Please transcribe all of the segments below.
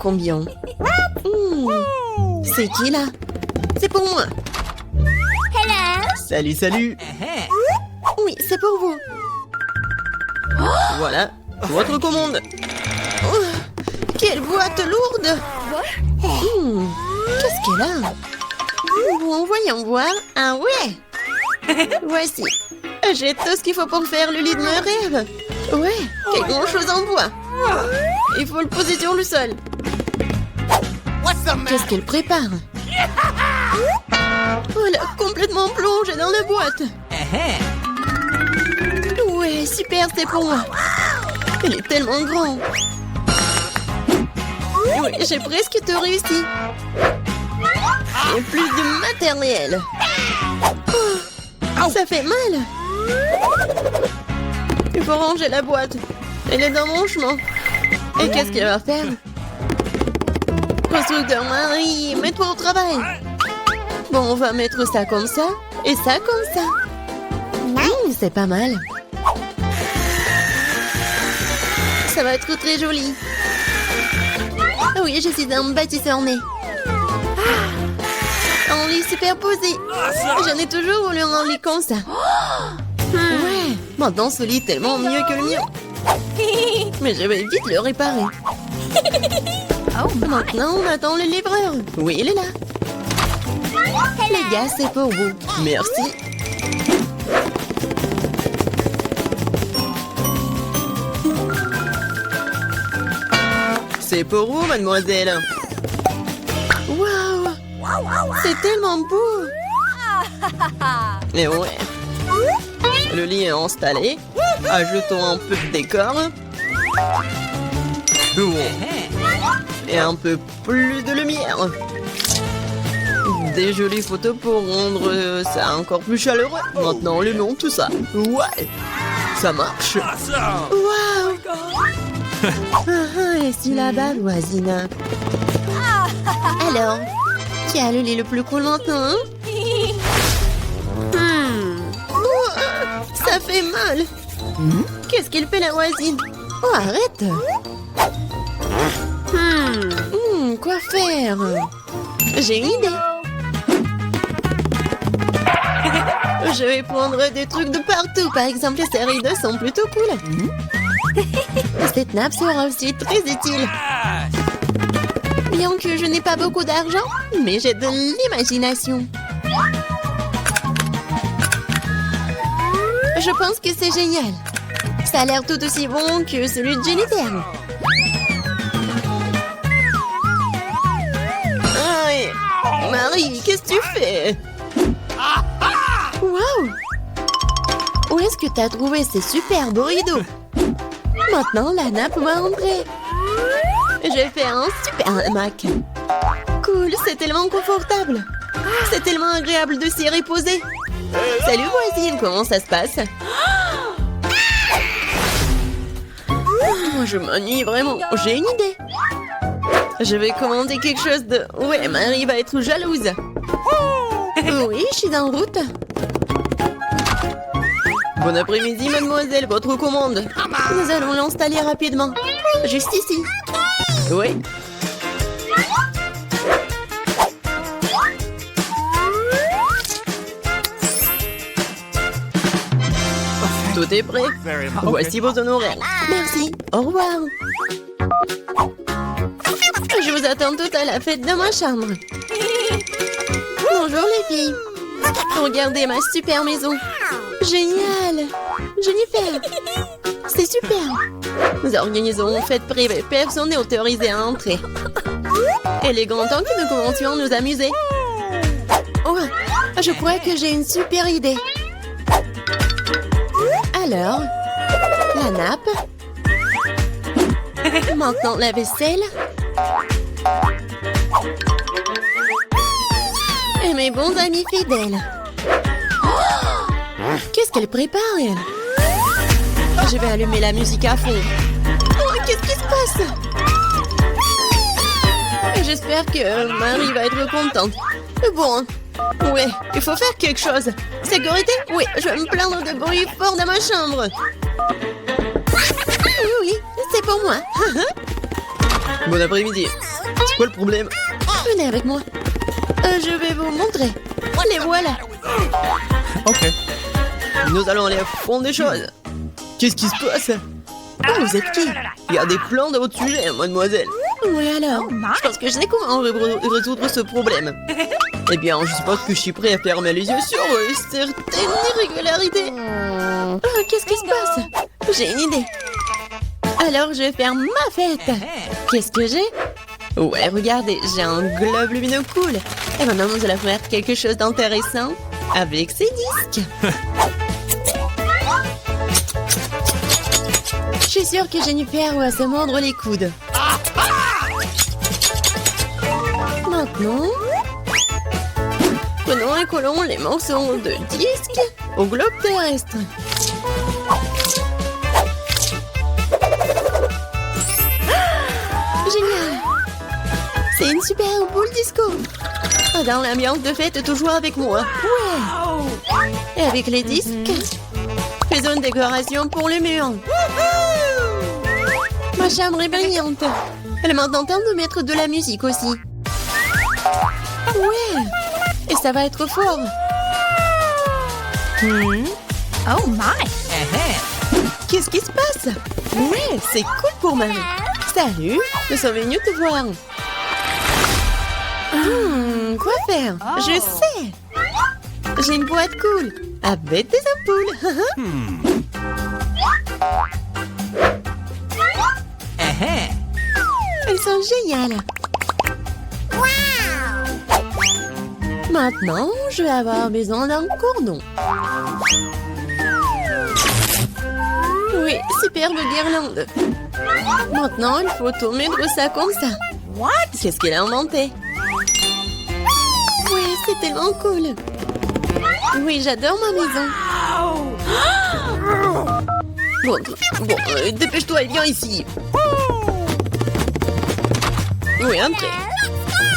combien. C'est qui là? C'est pour moi. Salut, salut. Oui, c'est pour vous. Voilà, votre commande. Oh, quelle boîte lourde. Qu'est-ce qu'elle a? Bon, voyons voir. Ah ouais. Voici. J'ai tout ce qu'il faut pour faire le lit de mes rêves. Ouais, quelque chose en bois. Il faut le poser sur le sol. Qu'est-ce qu'elle prépare? Oh, elle a complètement plongé dans la boîte. Ouais, super, c'est pour moi. Elle est tellement grande. Oui, j'ai presque tout réussi. Et plus de matériel. Oh, ça fait mal. Il faut ranger la boîte. Elle est dans mon chemin. Et qu'est-ce qu'elle va faire? Constructeur Marie, mets-toi au travail. Bon, on va mettre ça comme ça et ça comme ça. C'est pas mal. Ça va être très joli. Ah oui, je suis un bâtisseur né. Un lit superposé. J'en ai toujours voulu un lit comme ça. Ouais, maintenant ce lit est tellement mieux que le mien. Mais je vais vite le réparer. Maintenant, on attend le livreur. Oui, il est là. Les gars, c'est pour vous. Merci. C'est pour vous, mademoiselle. Waouh! C'est tellement beau! Et ouais. Le lit est installé. Ajoutons un peu de décor. Ouais. Et un peu plus de lumière. Des jolies photos pour rendre ça encore plus chaleureux. Maintenant, allumons tout ça. Ouais. Ça marche. Waouh! Et si là-bas, voisine? Alors, qui a le lit le plus cool maintenant? Ça fait mal. Qu'est-ce qu'il fait la voisine? Oh, arrête. Quoi faire? J'ai une idée. Je vais prendre des trucs de partout. Par exemple, ces rideaux sont plutôt cool. Cette nappe sera aussi très utile. Bien que je n'ai pas beaucoup d'argent, mais j'ai de l'imagination. Je pense que c'est génial. Ça a l'air tout aussi bon que celui de Jennifer. Aïe. Marie, qu'est-ce que tu fais? Waouh! Où est-ce que tu as trouvé ces superbes rideaux? Maintenant, la nappe va entrer. Je fais un super hamac. Cool, c'est tellement confortable. C'est tellement agréable de s'y reposer. Salut voisine, comment ça se passe? Je m'ennuie vraiment. J'ai une idée. Je vais commander quelque chose de... Ouais, Marie va être jalouse. Oui, je suis en route. Bon après-midi, mademoiselle, votre commande. Nous allons l'installer rapidement. Juste ici. Oui. Tout est prêt. Voici vos honoraires. Merci. Au revoir. Je vous attends toutes à la fête de ma chambre. Bonjour les filles. Regardez ma super maison. Génial. Jennifer. C'est super. Nous organisons une fête privée. Personne n'est autorisé à entrer. Il est grand temps que nous commencions à nous amuser. Oh, je crois que j'ai une super idée. Alors, la nappe. Maintenant, la vaisselle. Et mes bons amis fidèles. Oh, qu'est-ce qu'elle prépare, elle? Je vais allumer la musique à fond. Oh, qu'est-ce qui se passe? J'espère que Marie va être contente. Bon, ouais, il faut faire quelque chose. Sécurité? Oui, je vais me plaindre de bruit fort dans ma chambre. Oui, c'est pour moi. Bon après-midi. C'est quoi le problème? Venez avec moi. Je vais vous montrer. Les voilà. Ok. Nous allons aller à fond des choses. Qu'est-ce qui se passe? Vous êtes qui? Il y a des plans de votre sujet, mademoiselle. Oui alors. Je pense que je sais comment résoudre ce problème. Eh bien, je suppose que je suis prêt à fermer les yeux sur certaines irrégularités. Qu'est-ce qui se passe? J'ai une idée. Alors je vais faire ma fête. Qu'est-ce que j'ai? Ouais, regardez, j'ai un globe lumineux cool. Et maintenant, nous allons faire quelque chose d'intéressant avec ces disques. Je suis sûre que Jennifer va se mordre les coudes. Maintenant, prenons et collons les morceaux de disque au globe terrestre. Génial! C'est une super boule disco. Dans l'ambiance de fête, toujours avec moi. Ouais! Et avec les disques, faisons une décoration pour le mur. Ma chambre est brillante. Elle m'a tenté de mettre de la musique aussi. Ouais! Et ça va être fort. Oh my! Qu'est-ce qui se passe? Ouais, c'est cool pour Marie. Salut, nous sommes venus te voir. Quoi faire? Je sais. J'ai une boîte cool avec des ampoules. Elles sont géniales. Maintenant, je vais avoir besoin d'un cordon. Oui, superbe guirlande. Maintenant, il faut tout mettre ça comme ça. What? Qu'est-ce qu'elle a inventé? Oui, c'est tellement cool. Oui, j'adore ma maison. Bon, dépêche-toi et viens ici. Oui, entrez.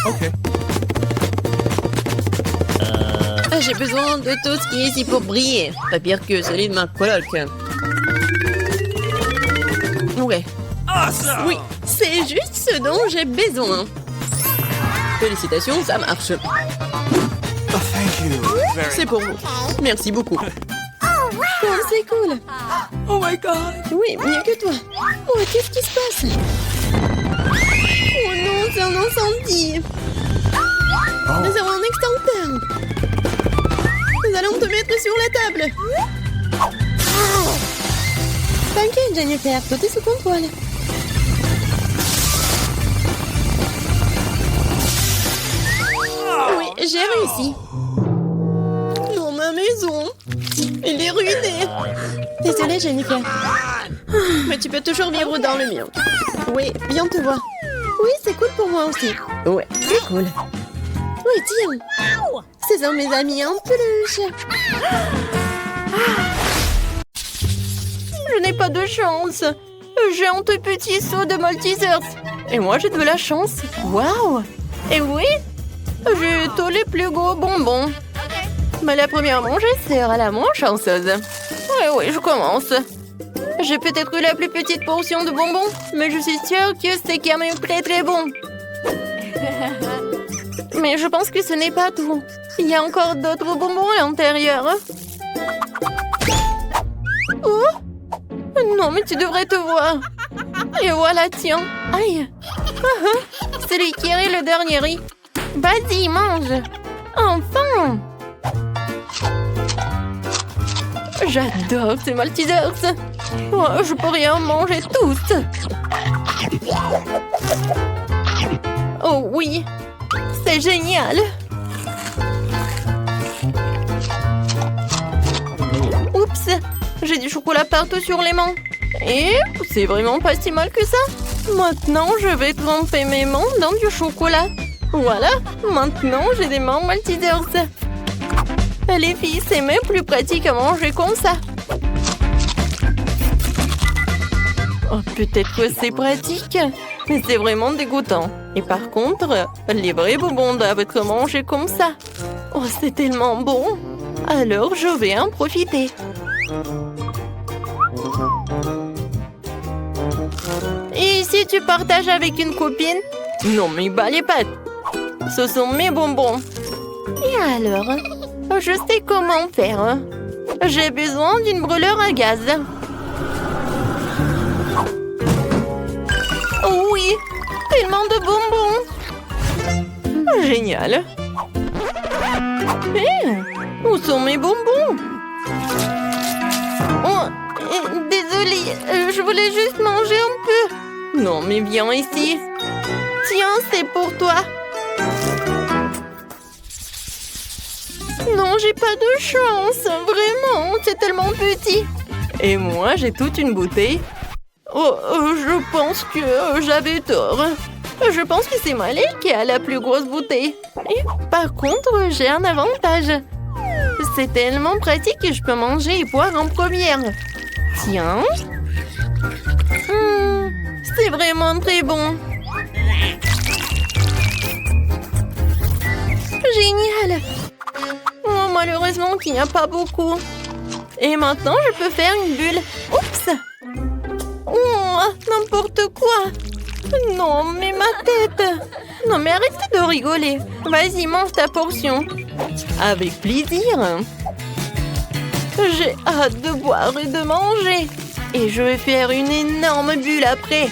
Ok. J'ai besoin de tout ce qui est ici pour briller. Pas pire que celui de ma coloc. Ouais. Oui, c'est juste ce dont j'ai besoin. Félicitations, ça marche. Oh, thank you. C'est pour vous. Merci beaucoup. Oh, c'est cool. Oh my god. Oui, mieux que toi. Oh, qu'est-ce qui se passe? Oh non, c'est un incendie. Nous avons un extincteur. Nous allons te mettre sur la table. T'inquiète, Jennifer, tout est sous contrôle. Oui, j'ai réussi. Dans ma maison. Elle est ruinée. Désolée, Jennifer. Mais tu peux toujours vivre dans le mien. Oui, viens te voir. Oui, c'est cool pour moi aussi. Ouais, c'est cool. Oui, tiens. Ce sont mes amis en peluche. Je n'ai pas de chance. J'ai un tout petit seau de Maltesers. Et moi, j'ai de la chance. Waouh. Et oui, j'ai tous les plus gros bonbons. Mais la première mangée sera la moins chanceuse. Oui, je commence. J'ai peut-être eu la plus petite portion de bonbons, mais je suis sûre que c'est quand même très très bon. Mais je pense que ce n'est pas tout. Il y a encore d'autres bonbons à l'intérieur. Oh! Non, mais tu devrais te voir. Et voilà, tiens. Aïe. C'est lui qui est le dernier riz. Vas-y, mange. Enfin. J'adore ces Maltesers. Oh, je pourrais en manger tous. Oh oui, c'est génial. Oups, j'ai du chocolat partout sur les mains. Et c'est vraiment pas si mal que ça. Maintenant, je vais tremper mes mains dans du chocolat. Voilà, maintenant j'ai des mains Maltesers. Les filles, c'est même plus pratique à manger comme ça. Oh, peut-être que c'est pratique, mais c'est vraiment dégoûtant. Et par contre, les vrais bonbons doivent être mangés comme ça. Oh, c'est tellement bon. Alors, je vais en profiter. Et si tu partages avec une copine? Non, mais bah les pattes. Ce sont mes bonbons. Et alors? Je sais comment faire. J'ai besoin d'une brûleur à gaz. Oui, tellement de bonbons. Génial. Où sont mes bonbons? Oh, désolée, je voulais juste manger un peu. Non, mais viens ici. Tiens, c'est pour toi. Non, j'ai pas de chance. Vraiment, c'est tellement petit. Et moi, j'ai toute une bouteille. Oh, je pense que j'avais tort. Je pense que c'est Miley qui a la plus grosse bouteille. Et par contre, j'ai un avantage. C'est tellement pratique que je peux manger et boire en première. Tiens. C'est vraiment très bon. Génial. Oh, malheureusement qu'il n'y a pas beaucoup. Et maintenant, je peux faire une bulle. Oups. Oh, n'importe quoi. Non, mais ma tête. Non, mais arrête de rigoler. Vas-y, mange ta portion. Avec plaisir. J'ai hâte de boire et de manger. Et je vais faire une énorme bulle après.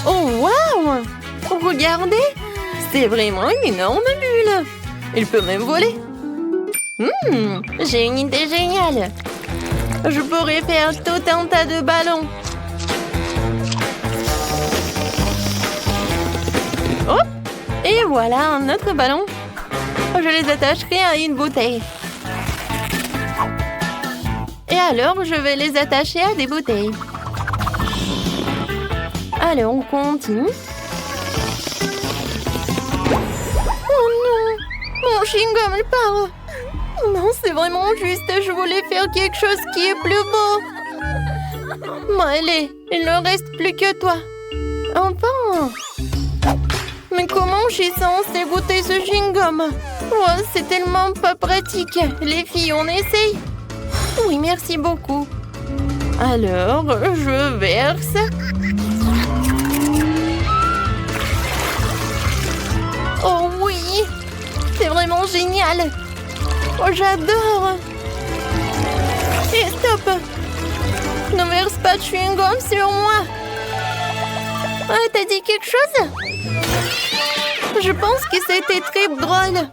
Oh, waouh! Regardez! C'est vraiment une énorme bulle. Il peut même voler. J'ai une idée géniale. Je pourrais faire tout un tas de ballons. Hop! Et voilà un autre ballon. Je les attacherai à une bouteille. Et alors, je vais les attacher à des bouteilles. Allez, on continue. Oh non! Mon chewing-gum part. Non, c'est vraiment juste. Je voulais faire quelque chose qui est plus beau. Miley, il ne reste plus que toi. Enfin! Mais comment je suis censée goûter ce chewing-gum? Oh, c'est tellement pas pratique. Les filles, on essaye? Oui, merci beaucoup. Alors, je verse. Oh oui! C'est vraiment génial! Oh, j'adore! Et stop! Ne verse pas de chewing-gum sur moi! Ah, t'as dit quelque chose? Je pense que c'était très drôle.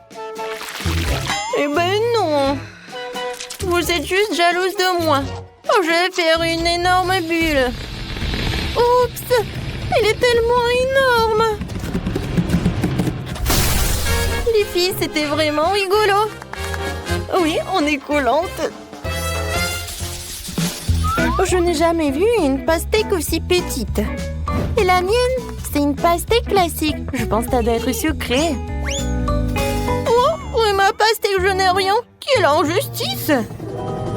Eh ben non! Vous êtes juste jalouse de moi. Oh, je vais faire une énorme bulle. Oups! Il est tellement énorme! Les filles, c'était vraiment rigolo. Oui, on est collantes. Je n'ai jamais vu une pastèque aussi petite. Et la mienne, c'est une pastèque classique. Je pense que ça doit être sucré. Oh, oui, ma pastèque, je n'ai rien. Quelle injustice!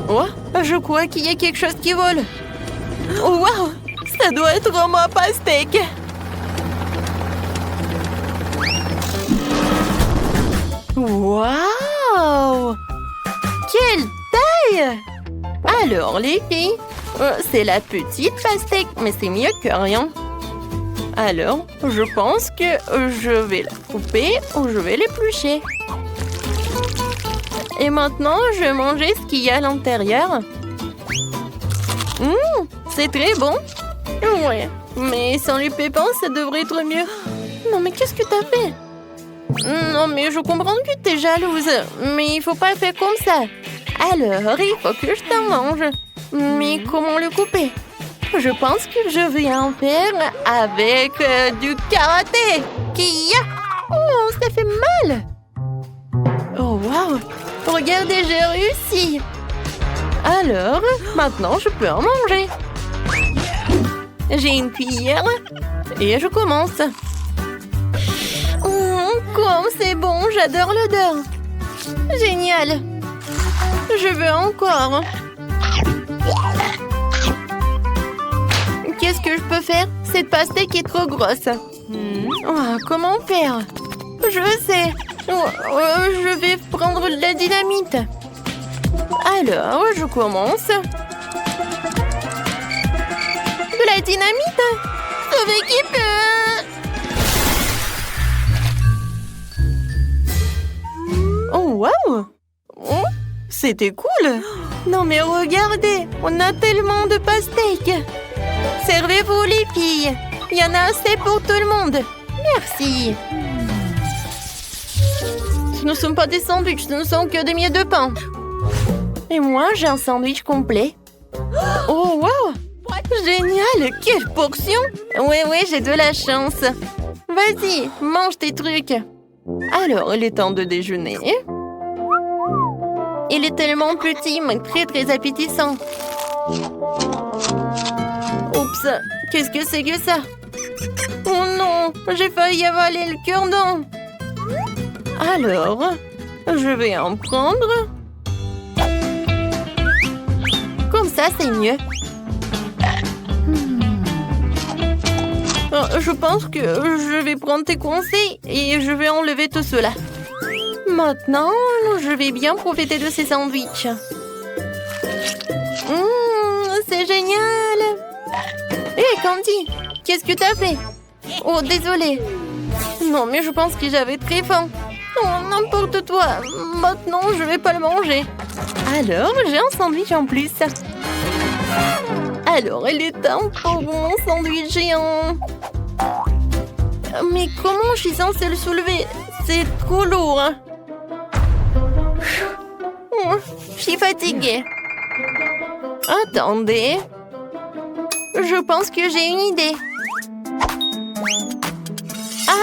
Oh, je crois qu'il y a quelque chose qui vole. Oh, waouh! Ça doit être ma pastèque. Waouh! Quelle taille! Alors, les filles, c'est la petite pastèque, mais c'est mieux que rien. Alors, je pense que je vais la couper ou je vais l'éplucher. Et maintenant, je vais manger ce qu'il y a à l'intérieur. C'est très bon. Ouais, mais sans les pépins, ça devrait être mieux. Non, mais qu'est-ce que t'as fait? Non, mais je comprends que t'es jalouse, mais il faut pas faire comme ça. Alors, il faut que je t'en mange. Mais comment le couper? Je pense que je vais en faire avec du karaté. Oh, ça fait mal. Oh, waouh. Regardez, j'ai réussi. Alors, maintenant, je peux en manger. J'ai une cuillère et je commence. Comme c'est bon, j'adore l'odeur. Génial. Je veux encore. Qu'est-ce que je peux faire? Cette pastèque est trop grosse. Oh, comment faire? Je sais. Je vais prendre de la dynamite. Alors, je commence. De la dynamite? Sauver qui peut? Oh, wow! Oh, c'était cool! Non mais regardez, on a tellement de pastèques! Servez-vous les filles! Il y en a assez pour tout le monde! Merci! Ce ne sont pas des sandwichs, ce ne sont que des miettes de pain! Et moi, j'ai un sandwich complet! Oh, wow! Génial! Quelle portion! Oui, j'ai de la chance! Vas-y, mange tes trucs! Alors, il est temps de déjeuner. Il est tellement petit, mais très appétissant. Oups, qu'est-ce que c'est que ça? Oh non, j'ai failli avaler le cure-dent. Alors, je vais en prendre. Comme ça, c'est mieux. Je pense que je vais prendre tes conseils et je vais enlever tout cela. Maintenant, je vais bien profiter de ces sandwichs. C'est génial! Hé, Candy, qu'est-ce que t'as fait? Oh, désolée. Non, mais je pense que j'avais très faim. Oh, n'importe quoi. Maintenant, je vais pas le manger. Alors, j'ai un sandwich en plus. Alors, il est temps pour mon sandwich géant. Mais comment je suis censée le soulever? C'est trop lourd. Je suis fatiguée. Attendez. Je pense que j'ai une idée.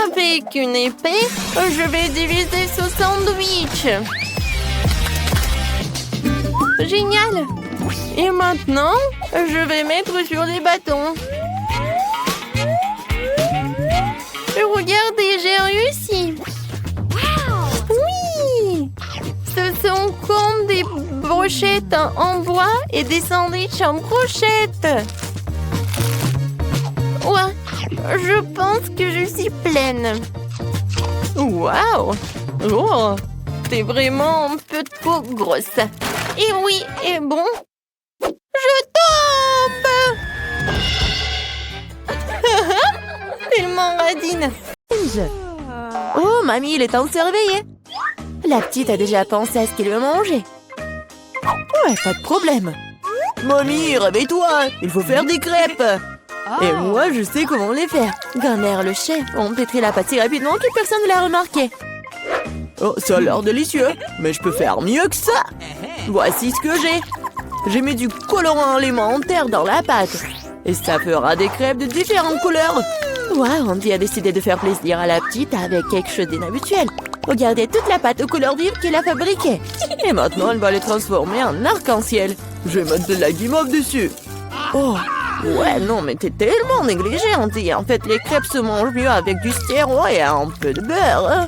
Avec une épée, je vais diviser ce sandwich. Génial. Et maintenant, je vais mettre sur les bâtons. Et regardez, j'ai réussi. Oui. Ce sont comme des brochettes en bois et des sandwichs en brochettes. Ouais, je pense que je suis pleine. Waouh! Oh, t'es vraiment un peu trop grosse. Et oui, et bon, je tombe! Tellement radine. Oh, mamie, il est temps de se réveiller. La petite a déjà pensé à ce qu'elle veut manger. Ouais, pas de problème. Mamie, réveille-toi, il faut faire des crêpes. Et moi, je sais comment les faire. Grand-mère, le chef, on pétrit la pâte si rapidement que personne ne l'a remarqué. Oh, ça a l'air délicieux, mais je peux faire mieux que ça. Voici ce que j'ai. J'ai mis du colorant alimentaire dans la pâte. Et ça fera des crêpes de différentes couleurs. Wow, Andy a décidé de faire plaisir à la petite avec quelque chose d'inhabituel. Regardez toute la pâte aux couleurs vives qu'il a fabriquée. Et maintenant, elle va les transformer en arc-en-ciel. Je vais mettre de la guimauve dessus. Oh, ouais, non, mais t'es tellement négligée, Andy. En fait, les crêpes se mangent mieux avec du sirop et un peu de beurre. Hein.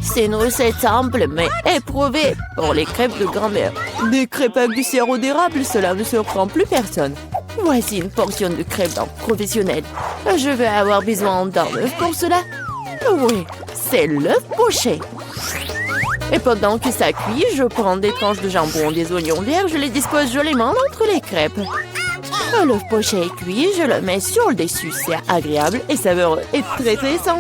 C'est une recette simple, mais éprouvée pour les crêpes de grand-mère. Des crêpes avec du sirop d'érable, cela ne surprend plus personne. Voici une portion de crêpes d'un professionnel. Je vais avoir besoin d'un œuf pour cela. Oui, c'est l'œuf poché. Et pendant que ça cuit, je prends des tranches de jambon, des oignons verts, je les dispose joliment entre les crêpes. L'œuf poché est cuit, je le mets sur le dessus. C'est agréable et savoureux et très sain.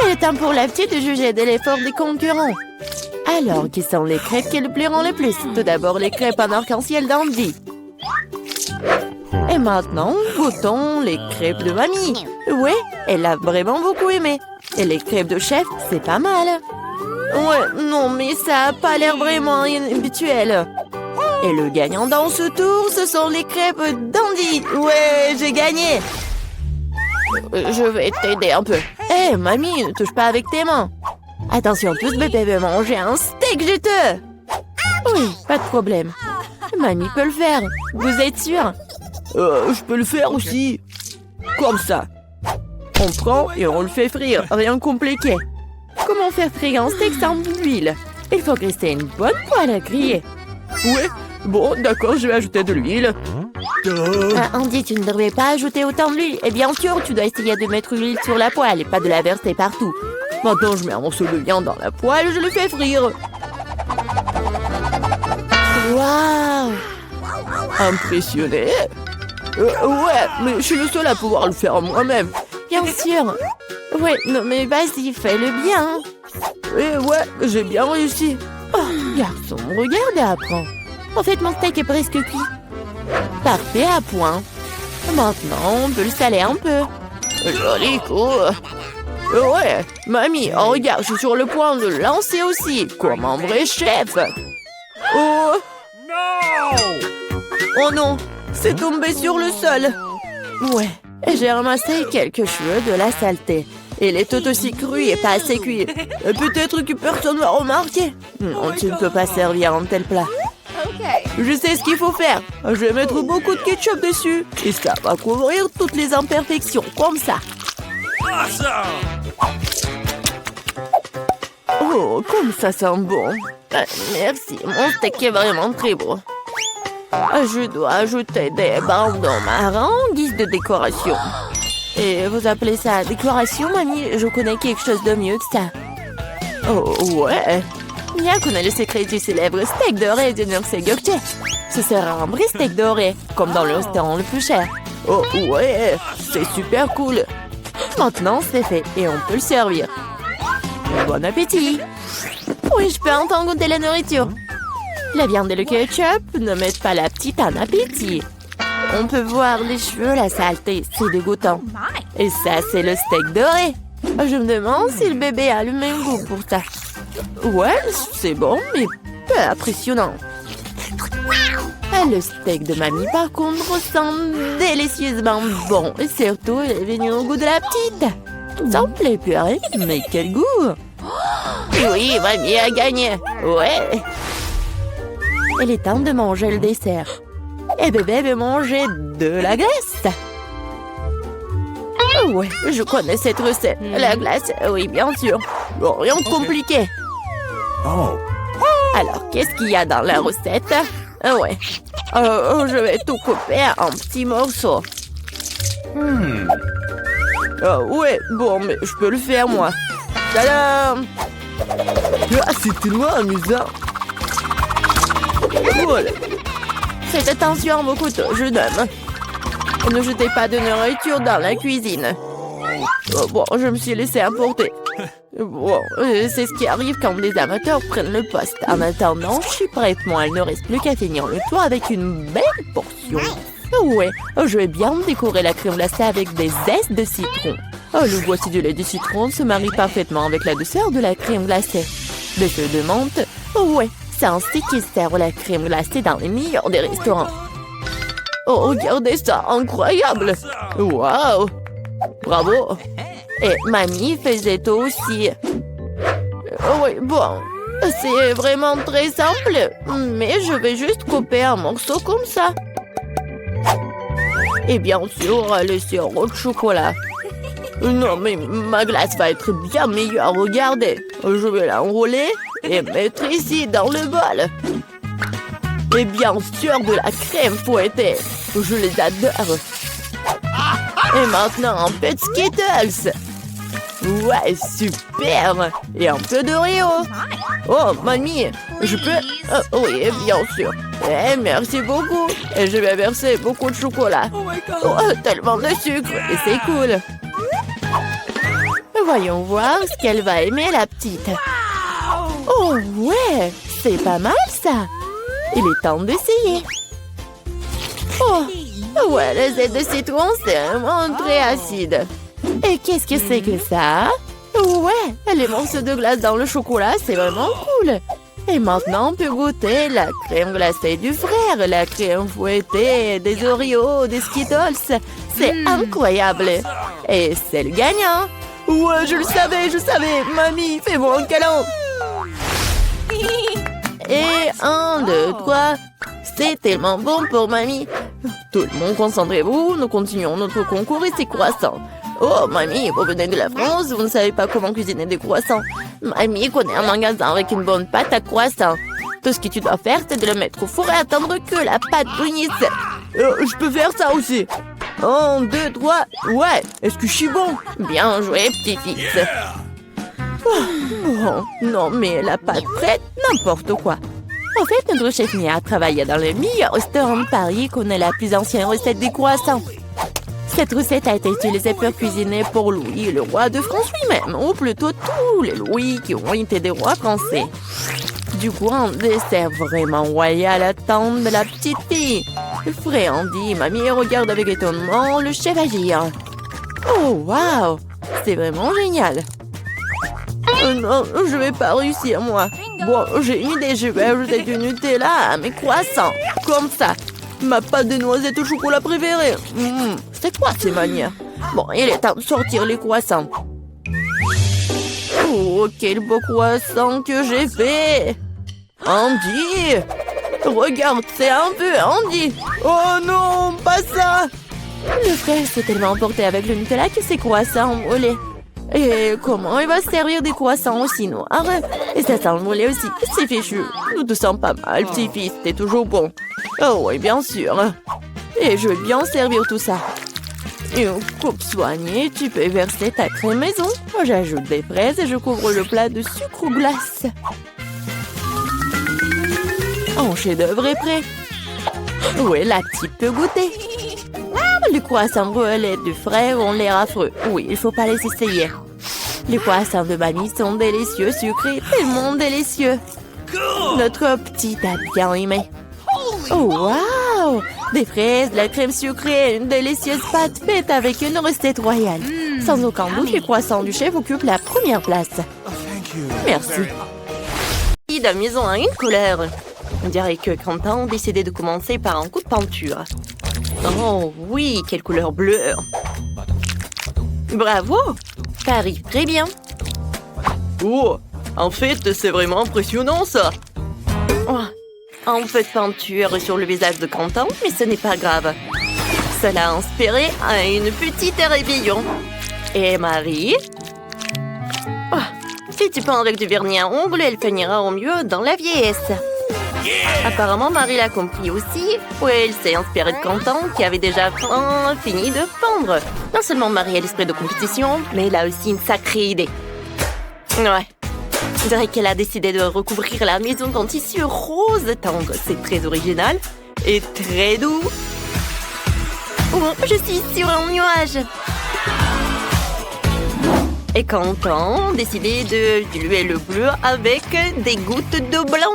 Il est temps pour la petite de juger de l'effort des concurrents. Alors, qui sont les crêpes qui le plairont le plus? Tout d'abord, les crêpes en arc-en-ciel d'Andy. Et maintenant, goûtons les crêpes de mamie. Oui, elle a vraiment beaucoup aimé. Et les crêpes de chef, c'est pas mal. Ouais, non, mais ça a pas l'air vraiment habituel. Et le gagnant dans ce tour, ce sont les crêpes d'Andy. Ouais, j'ai gagné. Je vais t'aider un peu. Hé, mamie, ne touche pas avec tes mains. Attention, tous bébés veulent manger un steak juteux. Oui, pas de problème. Mamie peut le faire. Vous êtes sûr? Je peux le faire aussi. Comme ça. On prend et on le fait frire. Rien de compliqué. Comment faire frire un steak sans huile? Il faut rester une bonne poêle à griller. Ouais, bon, d'accord, je vais ajouter de l'huile. Andy, tu ne devrais pas ajouter autant d'huile. Et bien sûr, tu dois essayer de mettre l'huile sur la poêle et pas de la verser partout. Maintenant, je mets un morceau de viande dans la poêle et je le fais frire. Waouh! Impressionné? Ouais, mais je suis le seul à pouvoir le faire moi-même. Bien sûr. Ouais, non mais vas-y, fais-le bien. Et ouais, j'ai bien réussi. Oh, garçon, regarde et apprends. En fait, mon steak est presque cuit. Parfait, à point. Maintenant, on peut le saler un peu. Joli coup. Ouais, mamie, oh, regarde, je suis sur le point de le lancer aussi, comme un vrai chef. Oh Oh non, c'est tombé sur le sol. Ouais, j'ai ramassé quelques cheveux de la saleté. Il est tout aussi cru et pas assez cuit. Peut-être que personne va remarquer. Non, tu ne peux pas servir un tel plat. Je sais ce qu'il faut faire. Je vais mettre beaucoup de ketchup dessus. Et ça va couvrir toutes les imperfections, comme ça. Oh, comme ça sent bon. Merci, mon steak est vraiment très beau. Je dois ajouter des bandons marrons en guise de décoration. Et vous appelez ça décoration, mamie? Je connais quelque chose de mieux que ça. Oh, ouais. Bien qu'on a le secret du célèbre steak doré de Nurse Gökçe. Ce sera un vrai steak doré, comme dans le restaurant le plus cher. Oh, ouais, c'est super cool. Maintenant, c'est fait et on peut le servir. Bon appétit! Oui, je peux entendre goûter la nourriture. La viande et le ketchup ne mettent pas la petite en appétit. On peut voir les cheveux, la saleté, c'est dégoûtant. Et ça, c'est le steak doré. Je me demande si le bébé a le même goût pour ça. Ouais, c'est bon, mais peu impressionnant. Le steak de mamie, par contre, sent délicieusement bon. Et surtout, il est venu au goût de la petite. Ça me plaît, purée. Mais quel goût! Oui, mamie a gagné. Ouais. Il est temps de manger le dessert. Et bébé veut manger de la glace. Ouais, je connais cette recette. La glace, oui, bien sûr. Bon, rien de compliqué. Oh. Alors, qu'est-ce qu'il y a dans la recette? Ouais. Je vais tout couper en petits morceaux. Ouais, bon, mais je peux le faire, moi. Tadam! Ah, c'est tellement amusant. Voilà. Faites attention à vos couteaux, jeune homme. Ne jetez pas de nourriture dans la cuisine. Bon, je me suis laissé emporter. Bon, c'est ce qui arrive quand les amateurs prennent le poste. En attendant, je suis prête, moi. Il ne reste plus qu'à finir le tour avec une belle portion. Ouais, je vais bien décorer la crème glacée avec des zestes de citron. Le boîtier de lait de citron se marie parfaitement avec la douceur de la crème glacée. Des feuilles de menthe. Ouais, c'est ainsi qu'ils servent la crème glacée dans les meilleurs des restaurants. Oh, regardez ça, incroyable! Waouh! Bravo! Et mamie faisait aussi. Oui, bon, c'est vraiment très simple, mais je vais juste couper un morceau comme ça. Et bien sûr, le sirop de chocolat. Non, mais ma glace va être bien meilleure, regardez. Je vais l'enrouler et mettre ici dans le bol. Et bien sûr, de la crème fouettée. Je les adore. Et maintenant, un peu de Skittles. Ouais, super. Et un peu d'Oreo. Oh, mamie, je peux... oui, bien sûr. Eh, merci beaucoup. Et je vais verser beaucoup de chocolat. Oh, tellement de sucre. Et c'est cool. Voyons voir ce qu'elle va aimer, la petite. Oh, ouais, c'est pas mal, ça. Il est temps d'essayer. Oh, ouais, le zeste de citron, c'est vraiment très acide. Et qu'est-ce que c'est que ça? Ouais, les morceaux de glace dans le chocolat, c'est vraiment cool. Et maintenant, on peut goûter la crème glacée du frère, la crème fouettée, des Oreos, des Skittles. C'est incroyable. Et c'est le gagnant. Ouais, je le savais, je savais. Mamie, fais-moi un câlin. Et 1, 2, 3. C'est tellement bon pour mamie. Tout le monde, concentrez-vous. Nous continuons notre concours et c'est croissant. Oh, mamie, vous venez de la France, vous ne savez pas comment cuisiner des croissants. Mamie connaît un magasin avec une bonne pâte à croissant. Tout ce que tu dois faire, c'est de le mettre au four et attendre que la pâte brunisse. Je peux faire ça aussi. 1, 2, 3. Ouais, est-ce que je suis bon? Bien joué, petit-fils. Oh, non, mais la pâte prête, n'importe quoi. En fait, notre chef Mia travaille dans le meilleur restaurant de Paris qu'on ait la plus ancienne recette des croissants. Cette recette a été utilisée pour cuisiner pour Louis, le roi de France lui-même, ou plutôt tous les Louis qui ont été des rois français. Du coup, un dessert vraiment royal attend de la petite fille. Frais, Andy, mamie regarde avec étonnement le chef agir. Oh, waouh! C'est vraiment génial! Non, je vais pas réussir, moi. Bon, j'ai une idée, je vais ajouter du Nutella à mes croissants. Comme ça. Ma pâte de noisette au chocolat préférée. C'est quoi ces manières? Bon, il est temps de sortir les croissants. Oh, quel beau croissant que j'ai fait! Andy! Regarde, c'est un peu Andy! Oh non, pas ça! Le frère s'est tellement emporté avec le Nutella que ses croissants ont brûlé. Et comment il va se servir des croissants aussi noirs? Et ça sent le mollet aussi. C'est fichu. Nous te sens pas mal, petit-fils. T'es toujours bon. Oh oui, bien sûr. Et je vais bien servir tout ça. Une coupe soignée, tu peux verser ta crème maison. J'ajoute des fraises et je couvre le plat de sucre ou glace. Un chef-d'œuvre est prêt. Oui, la petite peut goûter. Les croissants brûlés du frère ont l'air affreux. Oui, il faut pas les essayer. Les croissants de mamie sont délicieux, sucrés, tellement délicieux. Notre petite a bien aimé. Oh, waouh! Des fraises, de la crème sucrée, une délicieuse pâte faite avec une recette royale. Sans aucun doute, les croissants du chef occupent la première place. Merci. La maison a une couleur. On dirait que Quentin a décidé de commencer par un coup de peinture. Oh oui, quelle couleur bleue! Bravo! Ça arrive très bien. Oh, en fait, c'est vraiment impressionnant ça. Oh, un peu de peinture sur le visage de Quentin, mais ce n'est pas grave. Cela a inspiré à une petite rébellion. Et Marie? Oh, si tu peins avec du vernis à ongles, elle finira au mieux dans la vieillesse. Apparemment, Marie l'a compris aussi. Oui, elle s'est inspirée de Quentin, qui avait déjà fini de peindre. Non seulement Marie a l'esprit de compétition, mais elle a aussi une sacrée idée. Ouais. Je dirais qu'elle a décidé de recouvrir la maison d'un tissu rose tendre. C'est très original et très doux. Oh, je suis sur un nuage. Et Quentin a décidé de diluer le bleu avec des gouttes de blanc.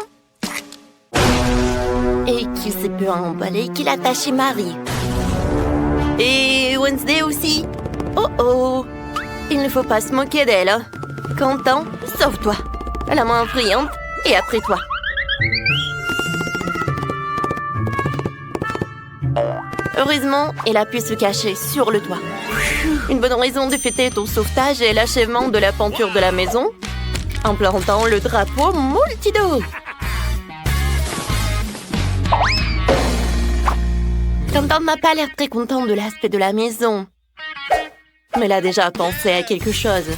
Et qui se peut emballer qu'il attache Marie. Et Wednesday aussi. Oh oh. Il ne faut pas se moquer d'elle. Quentin, sauve-toi. La main brillante et après toi. Heureusement, elle a pu se cacher sur le toit. Une bonne raison de fêter ton sauvetage et l'achèvement de la peinture de la maison en plantant le drapeau multido. Quentin n'a pas l'air très content de l'aspect de la maison. Mais il a déjà pensé à quelque chose.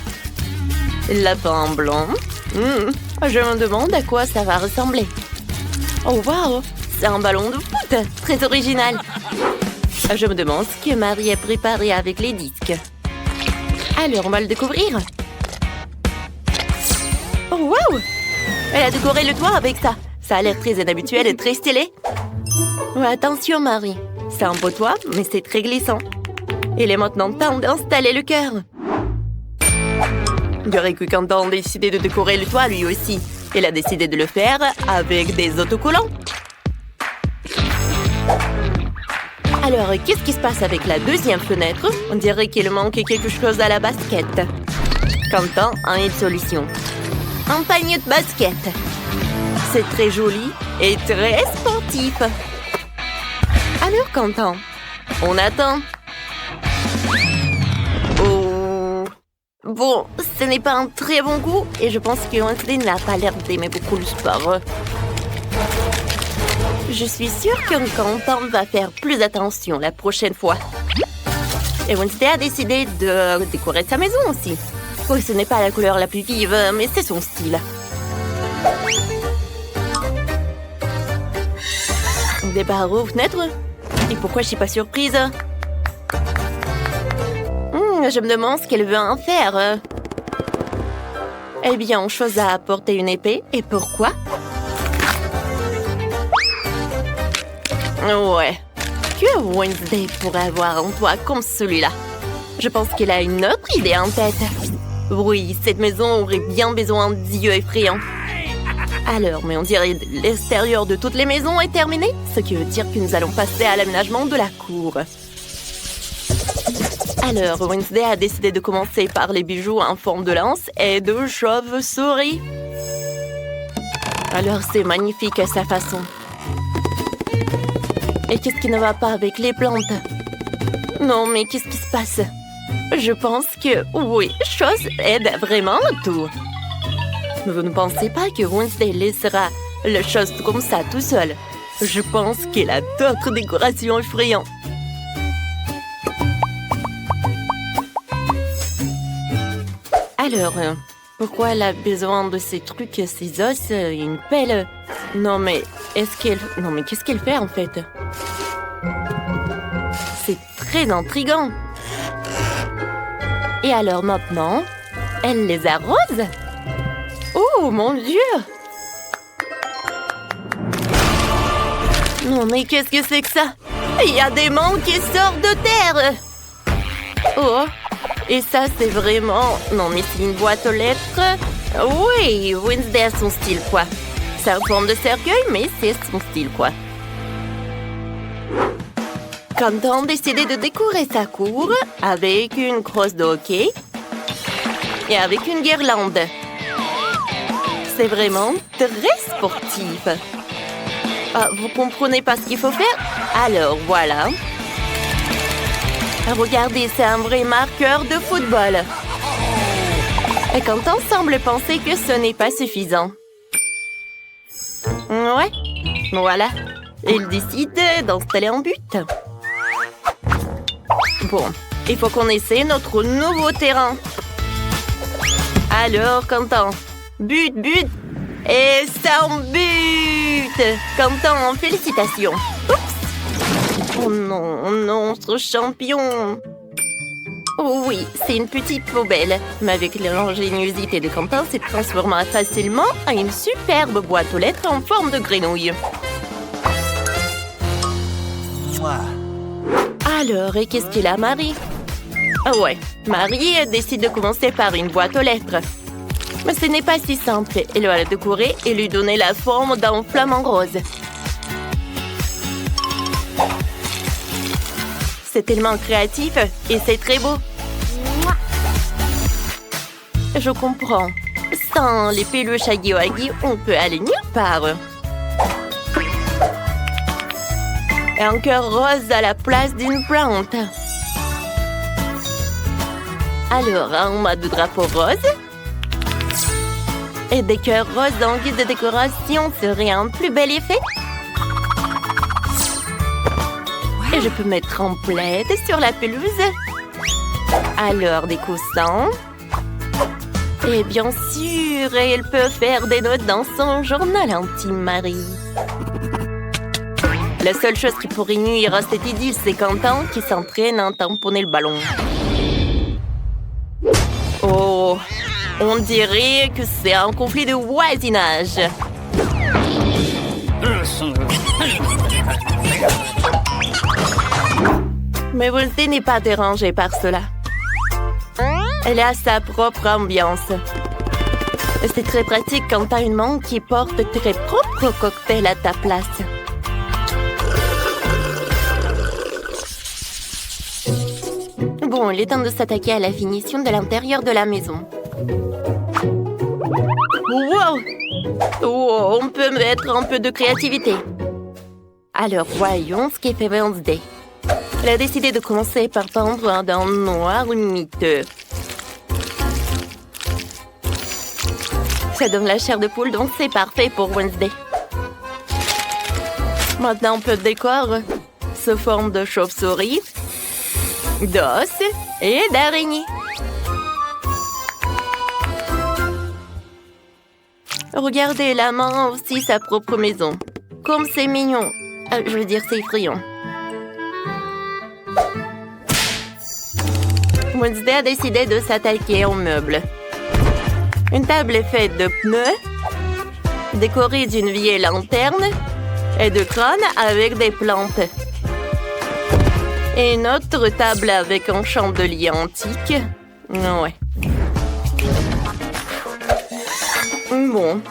Lapin blanc. Je me demande à quoi ça va ressembler. Oh waouh, c'est un ballon de foot. Très original. Je me demande ce que Marie a préparé avec les disques. Alors, on va le découvrir. Oh waouh, elle a décoré le toit avec ça. Ça a l'air très inhabituel et très stylé. Ouais, attention Marie. C'est un beau toit, mais c'est très glissant. Il est maintenant temps d'installer le cœur. Je dirais que Quentin a décidé de décorer le toit lui aussi. Il a décidé de le faire avec des autocollants. Alors, qu'est-ce qui se passe avec la deuxième fenêtre? On dirait qu'il manque quelque chose à la basket. Quentin a une solution. Un panier de basket. C'est très joli et très sportif. Alors, Quentin, on attend. Oh. Bon, ce n'est pas un très bon goût et je pense que Wednesday n'a pas l'air d'aimer beaucoup le sport. Je suis sûre que Quentin va faire plus attention la prochaine fois. Et Wednesday a décidé de décorer sa maison aussi. Oui, ce n'est pas la couleur la plus vive, mais c'est son style. Des barreaux aux fenêtres? Et pourquoi je suis pas surprise? Je me demande ce qu'elle veut en faire. Eh bien, on choisit à apporter une épée. Et pourquoi? Ouais. Que Wednesday pourrait avoir un toit comme celui-là? Je pense qu'elle a une autre idée en tête. Oui, cette maison aurait bien besoin d'yeux effrayants. Alors, mais on dirait que l'extérieur de toutes les maisons est terminé, ce qui veut dire que nous allons passer à l'aménagement de la cour. Alors, Wednesday a décidé de commencer par les bijoux en forme de lance et de chauve-souris. Alors, c'est magnifique à sa façon. Et qu'est-ce qui ne va pas avec les plantes? Non, mais qu'est-ce qui se passe? Je pense que, oui, chose aide vraiment tout. Mais vous ne pensez pas que Wednesday laissera la chose comme ça tout seul? Je pense qu'elle a d'autres décorations effrayantes. Alors, pourquoi elle a besoin de ces trucs, ces os, une pelle? Non, mais qu'est-ce qu'elle fait en fait? C'est très intriguant. Et alors maintenant, elle les arrose? Oh mon Dieu! Non, mais qu'est-ce que c'est que ça? Il y a des mangues qui sortent de terre! Oh! Et ça, c'est vraiment... Non, mais c'est une boîte aux lettres. Oui, Wednesday a son style, quoi. C'est en forme de cercueil, mais c'est son style, quoi. Quentin a décidé de décorer sa cour avec une crosse de hockey et avec une guirlande. C'est vraiment très sportif. Ah, vous comprenez pas ce qu'il faut faire? Alors, voilà. Regardez, c'est un vrai marqueur de football. Et Quentin semble penser que ce n'est pas suffisant. Ouais, voilà. Il décide d'installer un but. Bon, il faut qu'on essaie notre nouveau terrain. Alors, Quentin, but, et c'est un but! Quentin, félicitations. Oups! Oh non, ce champion! Oh oui, c'est une petite poubelle. Mais avec l'ingéniosité de Quentin, c'est transformé facilement en une superbe boîte aux lettres en forme de grenouille. Alors, et qu'est-ce qu'il a, Marie? Ah ouais, Marie décide de commencer par une boîte aux lettres. Mais ce n'est pas si simple. Elle va la décorer et lui donner la forme d'un flamant rose. C'est tellement créatif et c'est très beau. Je comprends. Sans les peluches Huggy Wuggy, on peut aller nulle part. Et un cœur rose à la place d'une plante. Alors, un mode de drapeau rose. Et des cœurs roses en guise de décoration serait un plus bel effet. Et je peux mettre en plaid sur la pelouse. Alors, des coussins. Et bien sûr, elle peut faire des notes dans son journal intime, Marie. La seule chose qui pourrait nuire à cette idylle, c'est Quentin qui s'entraîne à tamponner le ballon. Oh, on dirait que c'est un conflit de voisinage. Mais Wednesday n'est pas dérangée par cela. Elle a sa propre ambiance. C'est très pratique quand t'as une main qui porte tes propres cocktails à ta place. Bon, il est temps de s'attaquer à la finition de l'intérieur de la maison. Wow! Oh, on peut mettre un peu de créativité. Alors, voyons ce qu'est fait Wednesday. Elle a décidé de commencer par peindre d'un noir miteux. Ça donne la chair de poule, donc c'est parfait pour Wednesday. Maintenant, un peu de décor sous forme de chauve-souris, d'os et d'araignée. Regardez, la main a aussi sa propre maison. Comme c'est mignon. Je veux dire, c'est effrayant. Wednesday a décidé de s'attaquer aux meubles. Une table est faite de pneus, décorée d'une vieille lanterne Et de crâne avec des plantes. Et une autre table avec un chandelier antique. Ouais. Bon.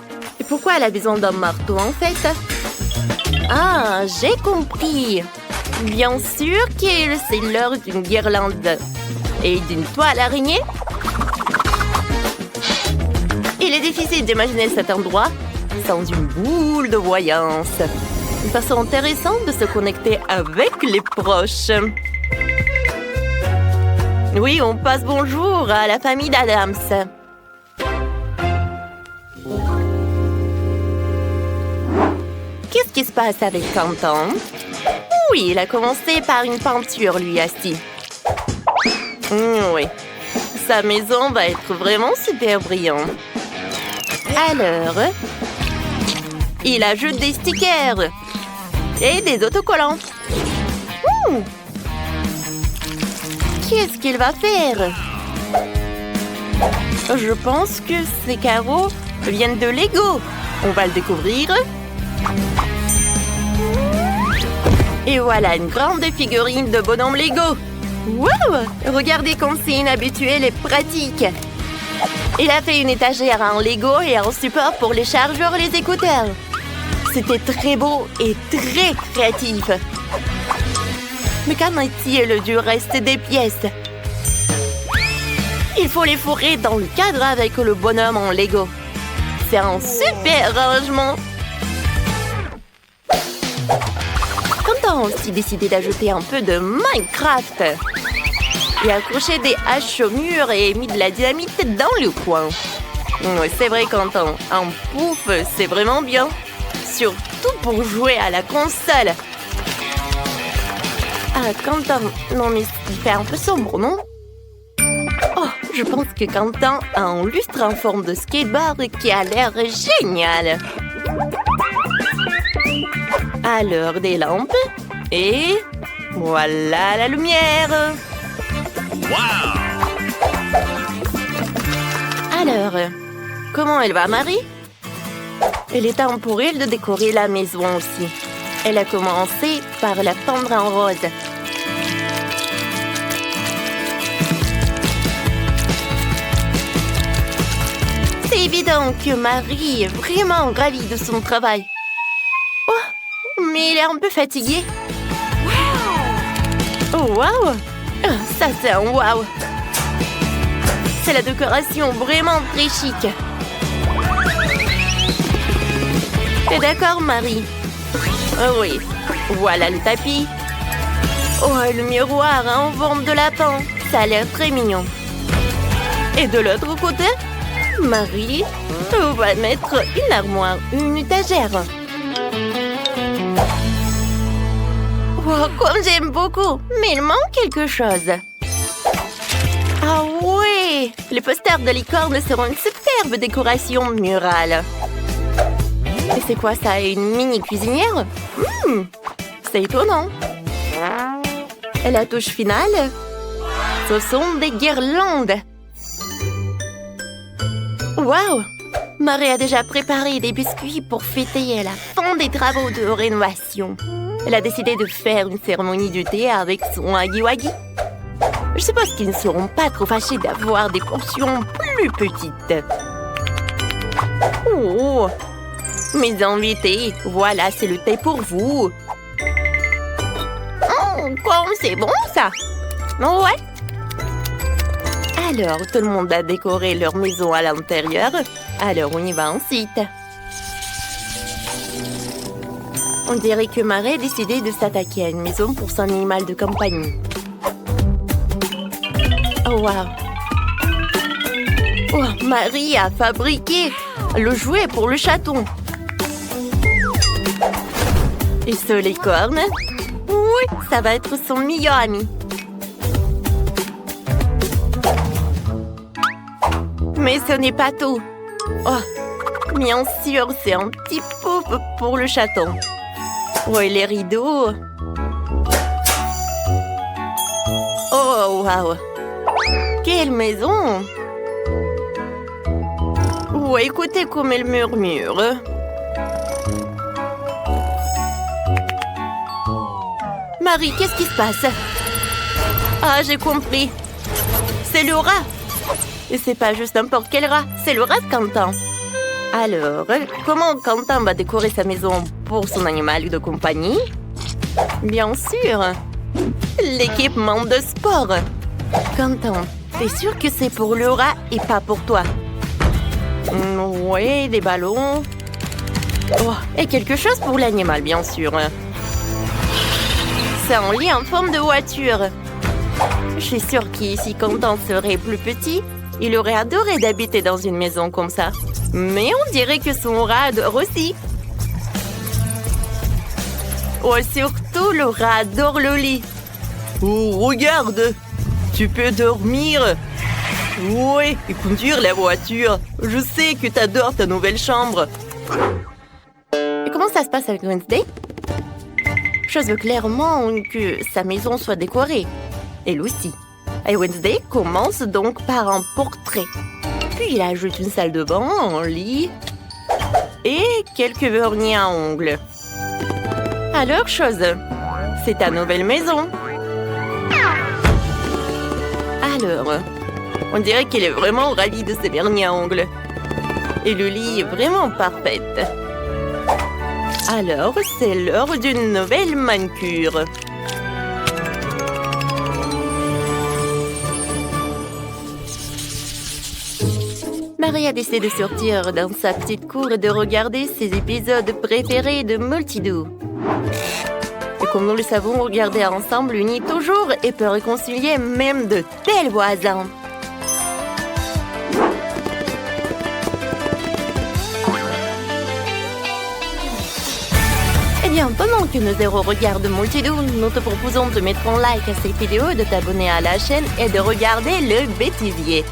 Et pourquoi elle a besoin d'un marteau, en fait? Ah, j'ai compris. Bien sûr que c'est l'heure d'une guirlande. Et d'une toile araignée? Il est difficile d'imaginer cet endroit sans une boule de voyance. Une façon intéressante de se connecter avec les proches. Oui, on passe bonjour à la famille d'Adams. Qu'est-ce qui se passe avec Quentin? Oui, il a commencé par une peinture, lui, Asti. Oui, sa maison va être vraiment super brillante. Alors, il ajoute des stickers et des autocollants. Qu'est-ce qu'il va faire? Je pense que ces carreaux viennent de Lego. On va le découvrir. Et voilà une grande figurine de bonhomme Lego. Wow! Regardez comme c'est inhabituel et pratique. Il a fait une étagère en Lego et un support pour les chargeurs et les écouteurs. C'était très beau et très créatif. Mais qu'en est-il du reste des pièces? Il faut les fourrer dans le cadre avec le bonhomme en Lego. C'est un super arrangement. Quentin a aussi décidé d'ajouter un peu de Minecraft. Il a accroché des haches au mur et mis de la dynamite dans le coin. C'est vrai, Quentin, un pouf, c'est vraiment bien. Surtout pour jouer à la console. Ah, Quentin, non mais il fait un peu sombre, non? Oh, je pense que Quentin a un lustre en forme de skateboard qui a l'air génial. Alors, des lampes. Et voilà la lumière. Wow! Alors, comment elle va, Marie? Il est temps pour elle de décorer la maison aussi. Elle a commencé par la peindre en rose. C'est évident que Marie est vraiment ravie de son travail. Oh, mais elle est un peu fatiguée. Oh, wow! Ça, c'est un wow! C'est la décoration vraiment très chic. T'es d'accord, Marie? Oh oui, voilà le tapis. Oh, le miroir en forme de lapin. Ça a l'air très mignon. Et de l'autre côté, Marie va mettre une armoire, une étagère. Oh, comme j'aime beaucoup, mais il manque quelque chose. Ah ouais, les posters de licorne seront une superbe décoration murale. Et c'est quoi ça, une mini cuisinière? C'est étonnant. Et la touche finale, ce sont des guirlandes. Waouh! Marie a déjà préparé des biscuits pour fêter la fin des travaux de rénovation. Elle a décidé de faire une cérémonie du thé avec son Huggy-Wuggy. Je suppose qu'ils ne seront pas trop fâchés d'avoir des portions plus petites. Oh! Mes invités, voilà, c'est le thé pour vous. Oh, comme c'est bon, ça! Ouais! Alors, tout le monde a décoré leur maison à l'intérieur. Alors, on y va ensuite. On dirait que Marie a décidé de s'attaquer à une maison pour son animal de compagnie. Oh, wow! Oh, Marie a fabriqué le jouet pour le chaton. Et ce licorne? Oui, ça va être son meilleur ami. Mais ce n'est pas tout. Oh, bien sûr, c'est un petit pouf pour le chaton. Oh, et les rideaux. Oh, waouh! Quelle maison! Oh, écoutez comme elle murmure. Marie, qu'est-ce qui se passe? Ah, j'ai compris. C'est le rat. Et c'est pas juste n'importe quel rat, c'est le rat de Quentin. Alors, comment Quentin va décorer sa maison pour son animal de compagnie? Bien sûr, l'équipement de sport. Quentin, t'es sûr que c'est pour le rat et pas pour toi? Oui, des ballons. Oh, et quelque chose pour l'animal, bien sûr. C'est un lit en forme de voiture. Je suis sûre que si Quentin serait plus petit, il aurait adoré d'habiter dans une maison comme ça. Mais on dirait que son rat adore aussi. Oh, surtout le rat adore le lit. Oh, regarde, tu peux dormir. Oui, et conduire la voiture. Je sais que t'adores ta nouvelle chambre. Et comment ça se passe avec Wednesday? Je veux clairement que sa maison soit décorée. Elle aussi. Et Wednesday commence donc par un portrait. Puis il ajoute une salle de bain, un lit et quelques vernis à ongles. Alors, chose, c'est ta nouvelle maison. Alors, on dirait qu'il est vraiment ravi de ses vernis à ongles. Et le lit est vraiment parfait. Alors, c'est l'heure d'une nouvelle manucure. Marie a décidé de sortir dans sa petite cour et de regarder ses épisodes préférés de Multidou. Et comme nous le savons, regarder ensemble unit toujours et peut réconcilier même de tels voisins. Eh bien, pendant que nos héros regardent Multidou, nous te proposons de mettre un like à cette vidéo, de t'abonner à la chaîne et de regarder le bêtisier.